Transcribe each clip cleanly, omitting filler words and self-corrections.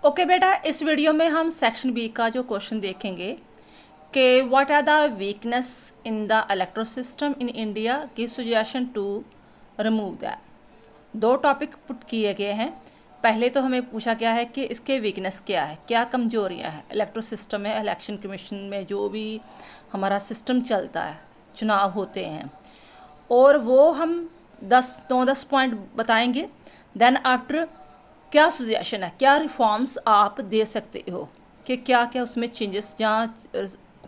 Okay बेटा, इस video में हम सेक्शन बी का जो क्वेश्चन देखेंगे कि what are the weakness in the electoral system in India, give suggestion to remove that. दो टॉपिक पुट किए गए हैं। पहले तो हमें पूछा गया है कि इसके वीकनेस क्या है, क्या कमजोरियां हैं इलेक्ट्रो सिस्टम में, इलेक्शन कमीशन में जो भी हमारा सिस्टम चलता है, चुनाव होते हैं, और वो हम 9-10 पॉइंट बताएंगे। देन आफ्टर क्या सजेशन है, क्या रिफॉर्म्स आप दे सकते हो कि क्या क्या उसमें चेंजेस जहाँ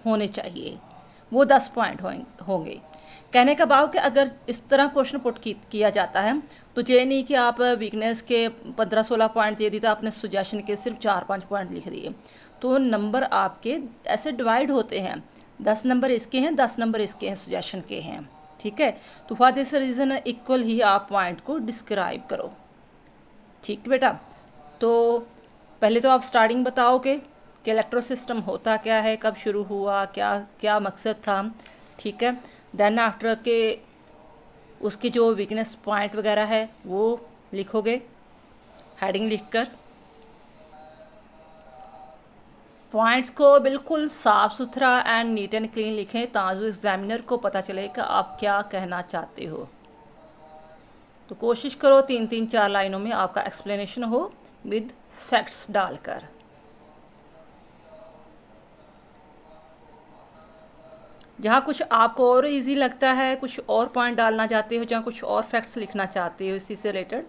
होने चाहिए, वो 10 पॉइंट होंगे। कहने का भाव कि अगर इस तरह क्वेश्चन पुट किया जाता है तो ये नहीं कि आप वीकनेस के 15-16 पॉइंट दे दी तो आपने सजेशन के सिर्फ 4-5 पॉइंट लिख दिए, तो नंबर आपके ऐसे डिवाइड होते हैं। 10 नंबर इसके हैं, 10 नंबर इसके हैं, सजेशन के हैं। ठीक है, तो फॉर दिस रीज़न इक्वल ही आप पॉइंट को डिस्क्राइब करो। ठीक बेटा, तो पहले तो आप स्टार्टिंग बताओगे कि इलेक्ट्रो सिस्टम होता क्या है, कब शुरू हुआ, क्या क्या मकसद था। ठीक है, देन आफ्टर के उसकी जो वीकनेस पॉइंट वगैरह है वो लिखोगे हेडिंग लिखकर। पॉइंट्स को बिल्कुल साफ़ सुथरा एंड नीट एंड क्लीन लिखें ताकि एग्जामिनर को पता चले कि आप क्या कहना चाहते हो। तो कोशिश करो 3-4 लाइनों में आपका एक्सप्लेनेशन हो विद फैक्ट्स डालकर। जहाँ कुछ आपको और इजी लगता है, कुछ और पॉइंट डालना चाहते हो, जहाँ कुछ और फैक्ट्स लिखना चाहते हो इसी से रिलेटेड,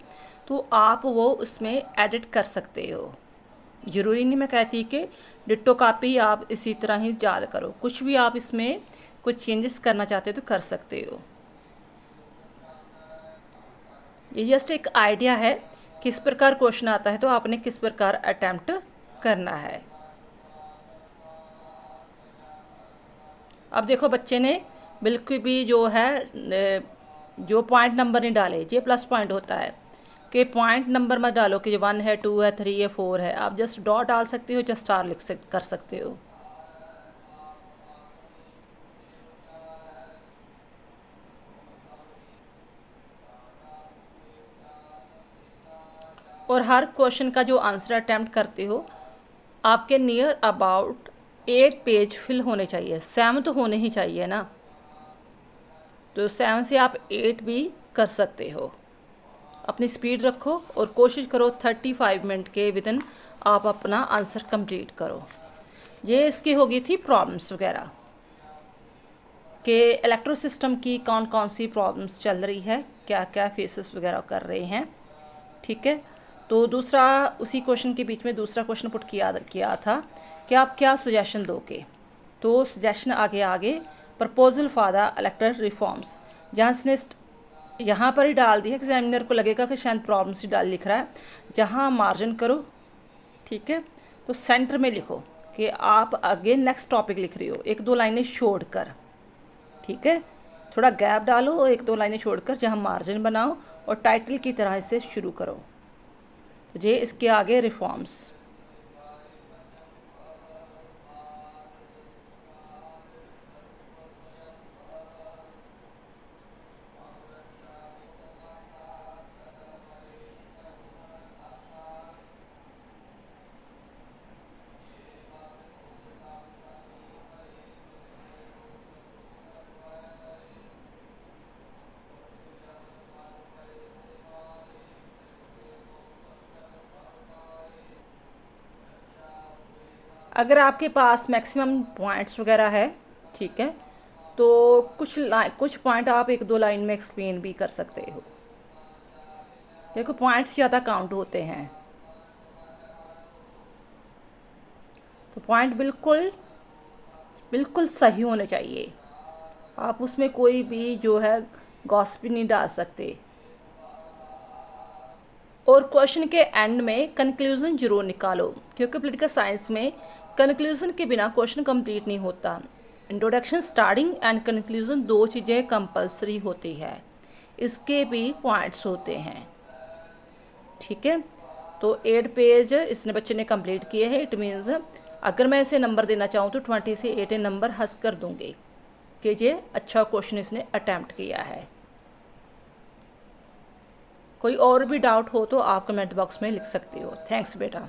तो आप वो उसमें एडिट कर सकते हो। ज़रूरी नहीं मैं कहती कि डिट्टो कापी आप इसी तरह ही याद करो, कुछ भी आप इसमें कुछ चेंजेस करना चाहते हो तो कर सकते हो। ये जस्ट एक आइडिया है किस प्रकार क्वेश्चन आता है तो आपने किस प्रकार अटेम्प्ट करना है। अब देखो बच्चे ने बिल्कुल भी जो है जो पॉइंट नंबर नहीं डाले, ये प्लस पॉइंट होता है कि पॉइंट नंबर मत डालो कि 1 है, 2 है, 3 है, 4 है। आप जस्ट डॉट डाल सकते हो, जस्ट स्टार कर सकते हो। और हर क्वेश्चन का जो आंसर अटैम्प्ट करते हो आपके नियर अबाउट 8 पेज फिल होने चाहिए, 7 तो होने ही चाहिए ना, तो 7 से आप 8 भी कर सकते हो। अपनी स्पीड रखो और कोशिश करो 35 मिनट के विदिन आप अपना आंसर कंप्लीट करो। ये इसकी होगी थी प्रॉब्लम्स वगैरह कि इलेक्ट्रो सिस्टम की कौन कौन सी प्रॉब्लम्स चल रही है, क्या क्या फेसेस वगैरह कर रहे हैं। ठीक है, तो दूसरा उसी क्वेश्चन के बीच में दूसरा क्वेश्चन पुट किया था कि आप क्या सजेशन दोगे। तो सजेशन आगे proposal for the erectile reforms, जहाँ इसने यहाँ पर ही डाल दी है, एग्जामिनर को लगेगा कि शायद प्रॉब्लम्स ही डाल लिख रहा है। जहाँ मार्जिन करो, ठीक है, तो सेंटर में लिखो कि आप आगे नेक्स्ट टॉपिक लिख रही हो, 1-2 लाइनें छोड़कर। ठीक है, थोड़ा गैप डालो और 1-2 लाइनें छोड़कर जहाँ मार्जिन बनाओ और टाइटल की तरह इसे शुरू करो। तो ये इसके आगे रिफॉर्म्स। अगर आपके पास मैक्सिमम पॉइंट्स वगैरह है, ठीक है, तो कुछ पॉइंट आप 1-2 लाइन में एक्सप्लेन भी कर सकते हो। देखो पॉइंट्स ज़्यादा काउंट होते हैं, तो पॉइंट बिल्कुल बिल्कुल सही होने चाहिए। आप उसमें कोई भी जो है गॉसिप नहीं डाल सकते। और क्वेश्चन के एंड में कंक्लूजन जरूर निकालो, क्योंकि पॉलिटिकल साइंस में कंक्लूजन के बिना क्वेश्चन कंप्लीट नहीं होता। इंट्रोडक्शन, स्टार्टिंग एंड कंक्लूजन 2 चीज़ें कंपलसरी होती है, इसके भी पॉइंट्स होते हैं। ठीक है, तो 8 पेज इसने बच्चे ने कंप्लीट किए हैं। इट मीन्स अगर मैं इसे नंबर देना चाहूँ तो 20 से 8 नंबर हंस कर दूंगी कि ये अच्छा क्वेश्चन इसने अटैम्प्ट किया है। कोई और भी डाउट हो तो आप कमेंट बॉक्स में लिख सकते हो। थैंक्स बेटा।